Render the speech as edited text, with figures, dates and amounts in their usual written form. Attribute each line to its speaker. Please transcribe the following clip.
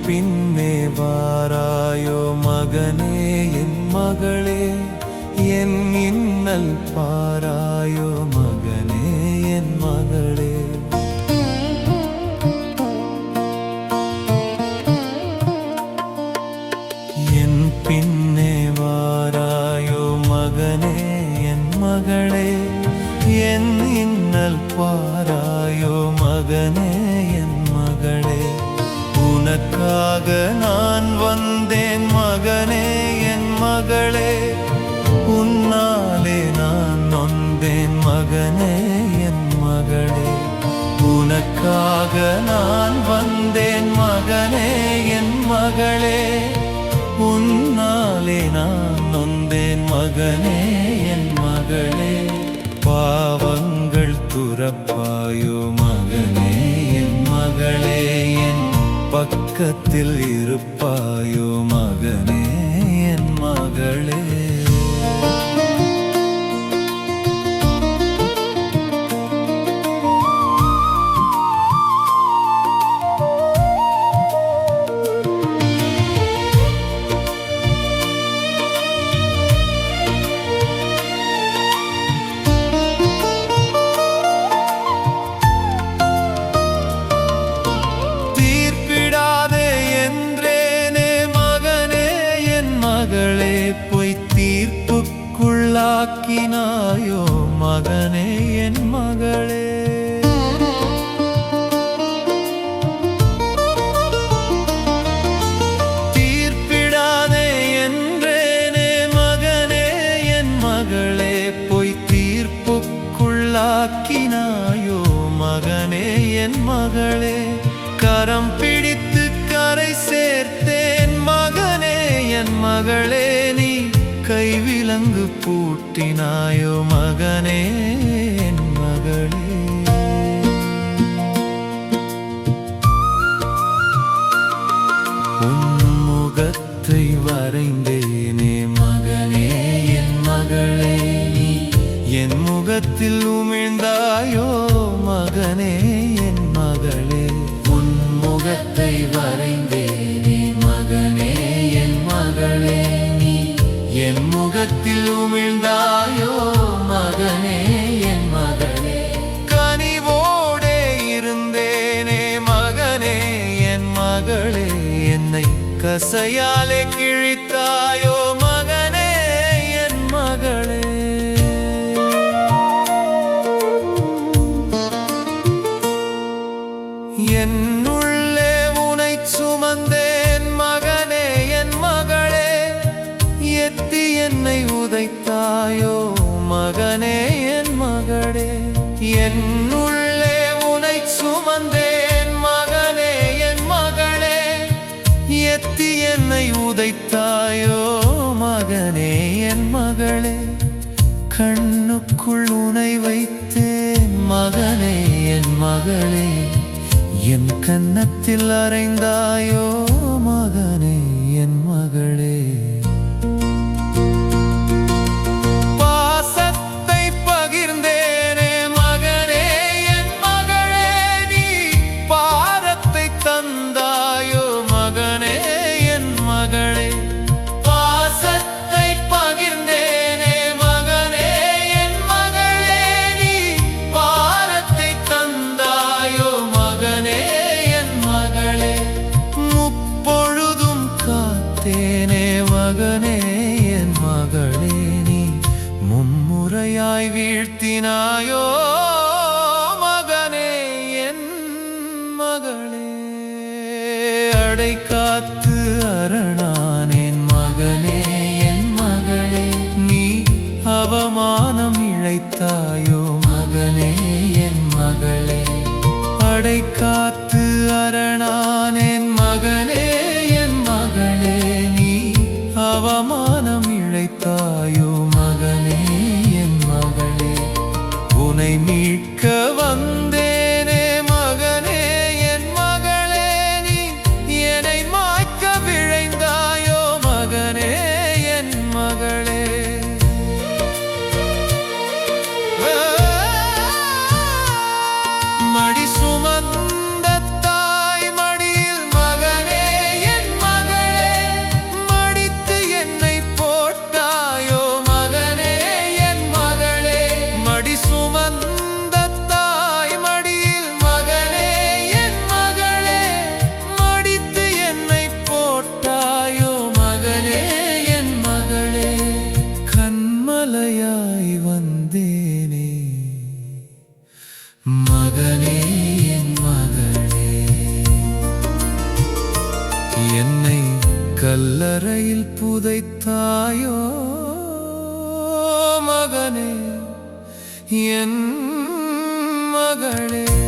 Speaker 1: பின்னே வாராயோ மகனே என் மகளே, என் இன்னல் பாராயோ மகனே என் மகளே. என் பின்னே வாராயோ மகனே என் மகளே, என் இன்னல் பாராயோ மகனே என் மகளே. உனக்காக நான் வந்தேன் மகனே என் மகளே, உன்னாலே நான் நொந்தேன் மகனே என் மகளே. உனக்காக நான் வந்தேன் மகனே என் மகளே, உன்னாலே நான் நொந்தேன் மகனே என் மகளே. பாவங்கள் துறப்பாயோ மகனே என் மகளே, என் பக்கத்தில் இருப்பாயோ மகனே என் மகளே. பொய் தீர்ப்புக்குள்ளாக்கினாயோ மகனே என் மகளே. தீர்ப்பிடாதே என்றேனே மகனே என் மகளே, பொய் தீர்ப்புக்குள்ளாக்கினாயோ மகனே என் மகளே. கரம் பிடித்து கரை சேர்த்தேன் மகனே என் மகளே, நீ கைவிலங்கு பூட்டினாயோ மகனே என் மகளே. உன் முகத்தை வரைந்தேனே மகனே என் மகளே, நீ என் முகத்தில் உமிழ்ந்தாயோ மகனே என் மகளே. உன் முகத்தை வரைந்தேனே மகனே என் மகளே, நீ என் முகத்தில் உமிழ்ந்தாயோ மகனே என் மகளே. கனிவோடே இருந்தேனே மகனே என் மகளே, என்னை கசையாலே கிழித்தாயோ மகனே என் மகளே. என்னுள்ளே உனை சுமந்தேன் மகனே என் மகளே, எத்தி என்னை உதைத்தாயோ மகனே என் மகளே. என்னுள்ளே உனை சுமந்தேன் மகனே என் மகளே, எத்தி என்னை உதைத்தாயோ மகனே என் மகளே. கண்ணுக்குள் உனை வைத்தேன் மகனே என் மகளே, என் கன்னத்தில் அறைந்தாயோ மகனே என் மகளே. பாசத்தை பகிர்ந்தேனே மகனே என் மகளே, நீ பாரத்தை தந்தாயோ மகனே என் மகளே. பாசத்தை பகிர்ந்தேனே மகனே என் மகளே, நீ பாரத்தை தந்தாயோ மகனே என் மகளே. முப்பொழுதும் காத்தேனே மகனே என் மகளே, நீ மும்முறையாய் வீழ்த்தினாயோ மகனே என் மகளே. அடை காத்து அரணானேன் மகனே என் மகளே, நீ அவமானம் இழைத்தாயோ மகனே என் மகளே. அடை காத்து அரணானேன் மகனே என் மகளே, நீ அவமானம் இழைத்தாயோ மகனே என் மகளே. உனை மீட்க வந்தேனே மகனே என் மகளே, நீ என்னை மாய்க்க விழைந்தாயோ மகனே என் மகளே. மடி சுமந்த தாய் மடியில் மகனே கல்லறையில் புதைத்தாயோ மகனே, என் மகளே.